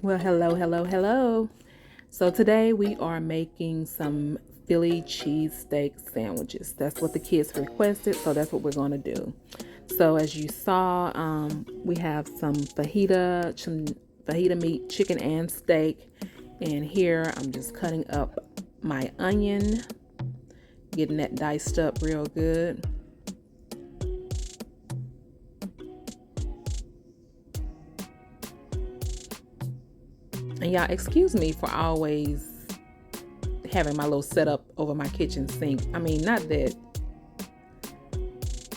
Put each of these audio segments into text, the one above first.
Well, hello, hello, hello. So today we are making some Philly cheesesteak sandwiches. That's what the kids requested, so that's what we're going to do. So as you saw, we have some fajita meat, chicken and steak. And here I'm just cutting up my onion, getting that diced up real good. And y'all, excuse me for always having my little setup over my kitchen sink. I mean, not that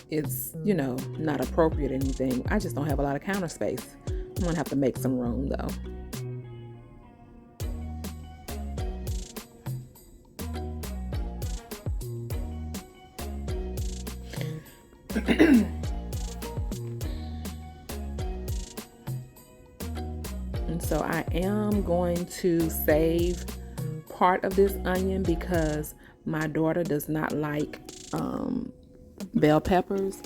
it's, not appropriate or anything. I just don't have a lot of counter space. I'm gonna have to make some room though. And so I am going to save part of this onion because my daughter does not like bell peppers,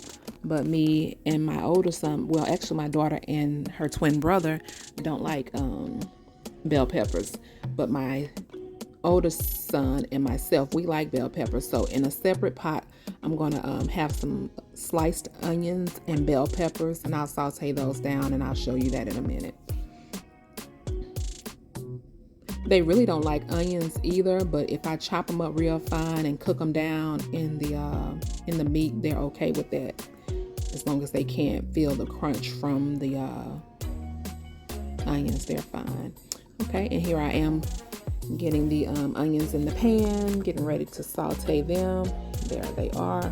but me and my older son, well, actually my daughter and her twin brother don't like bell peppers, but my oldest son and myself, we like bell peppers. So in a separate pot, I'm going to have some sliced onions and bell peppers, and I'll saute those down, and I'll show you that in a minute. They really don't like onions either, but if I chop them up real fine and cook them down in the meat, they're okay with that, as long as they can't feel the crunch from the onions. They're fine. Okay, and here I am getting the onions in the pan, getting ready to saute them. There they are.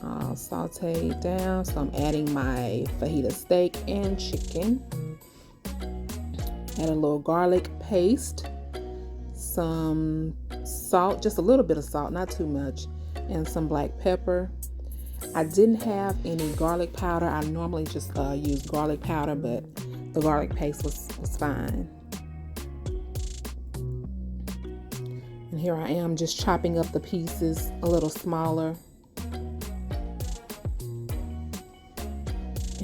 I'll saute it down. So I'm adding my fajita steak and chicken. Add a little garlic paste, some salt, just a little bit of salt, not too much, and some black pepper. I didn't have any garlic powder. I normally just use garlic powder, but the garlic paste was fine. And here I am just chopping up the pieces a little smaller.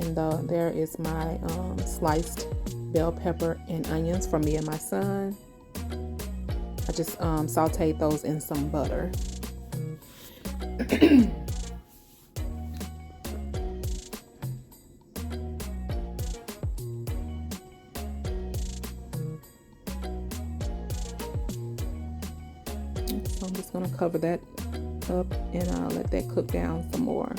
And there is my sliced bell pepper and onions for me and my son. I just sauteed those in some butter. So I'm just going to cover that up and let that cook down some more.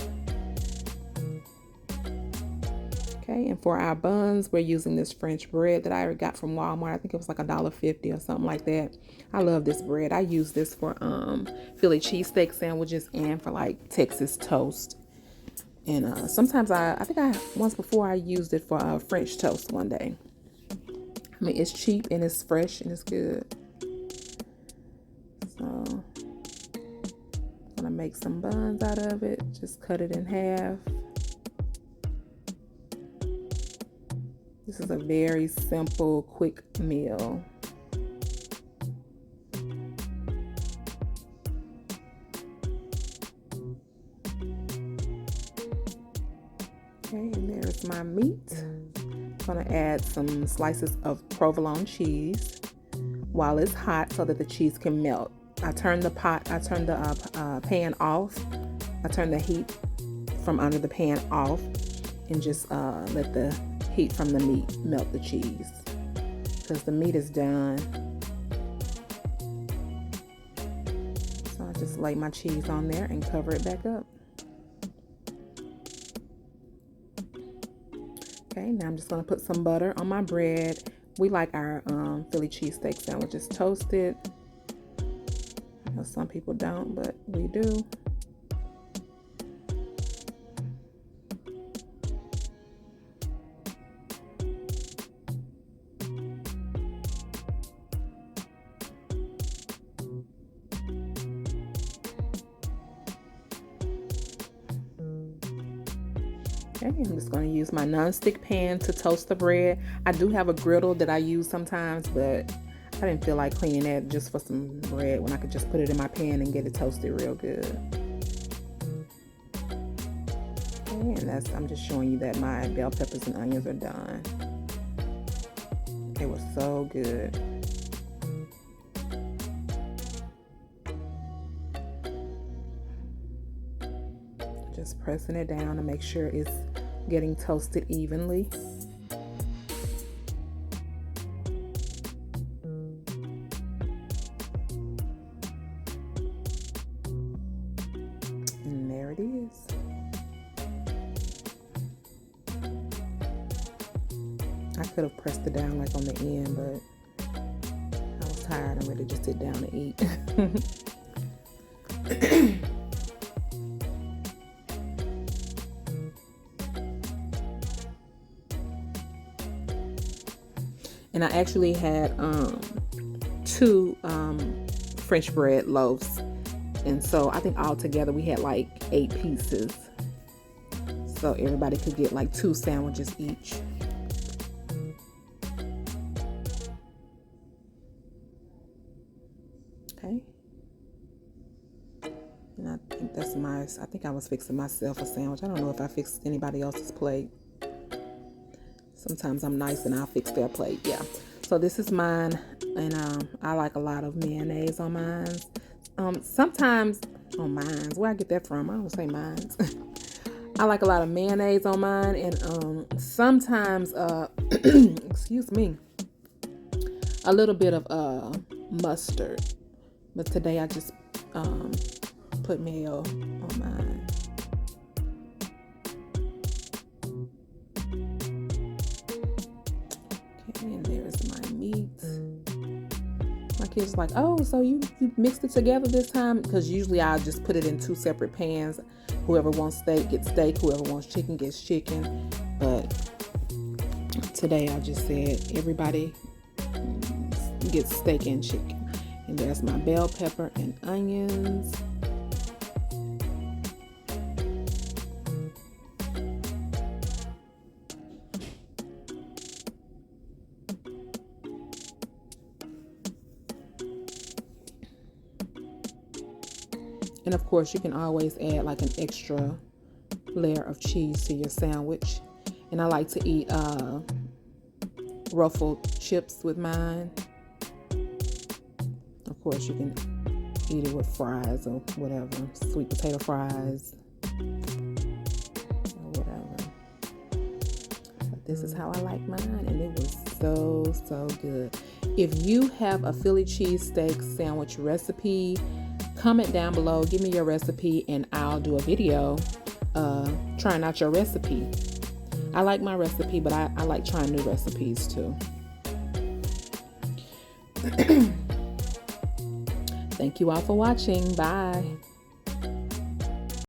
Okay, and for our buns, we're using this French bread that I got from Walmart. I think it was like $1.50 or something like that. I love this bread. I use this for Philly cheesesteak sandwiches and for like Texas toast. And sometimes I think once before I used it for French toast one day. I mean, it's cheap and it's fresh and it's good. So I'm gonna make some buns out of it. Just cut it in half. This is a very simple, quick meal. Okay, and there's my meat. I'm gonna add some slices of provolone cheese while it's hot so that the cheese can melt. I turn the pan off. I turn the heat from under the pan off and just let the heat from the meat melt the cheese because the meat is done. So I just lay my cheese on there and cover it back up. Okay, now I'm just going to put some butter on my bread. We like our Philly cheesesteak sandwiches toasted. I know some people don't, but we do. Okay, I'm just going to use my nonstick pan to toast the bread. I do have a griddle that I use sometimes, but I didn't feel like cleaning that just for some bread when I could just put it in my pan and get it toasted real good. Okay, and I'm just showing you that my bell peppers and onions are done. They were so good. Just pressing it down to make sure it's getting toasted evenly. And there it is. I could have pressed it down like on the end, but I was tired and ready to just sit down and eat. And I actually had 2 French bread loaves. And so I think all together we had like 8 pieces. So everybody could get like 2 sandwiches each. Okay. And I think that's I think I was fixing myself a sandwich. I don't know if I fixed anybody else's plate. Sometimes I'm nice and I'll fix their plate. Yeah. So this is mine, and I like a lot of mayonnaise on mine. Sometimes on mine, where I get that from? I don't say mine. I like a lot of mayonnaise on mine, and sometimes excuse me, a little bit of mustard. But today I just put mayo on mine. And there's my meat. My kids like, oh, so you mixed it together this time? Because usually I'll just put it in 2 separate pans. Whoever wants steak gets steak. Whoever wants chicken gets chicken. But today I just said everybody gets steak and chicken. And there's my bell pepper and onions. And of course, you can always add like an extra layer of cheese to your sandwich. And I like to eat ruffled chips with mine. Of course, you can eat it with fries or whatever, sweet potato fries or whatever. But this is how I like mine, and it was so good. If you have a Philly cheesesteak sandwich recipe, comment down below, give me your recipe, and I'll do a video trying out your recipe. I like my recipe, but I like trying new recipes too. Thank you all for watching. Bye.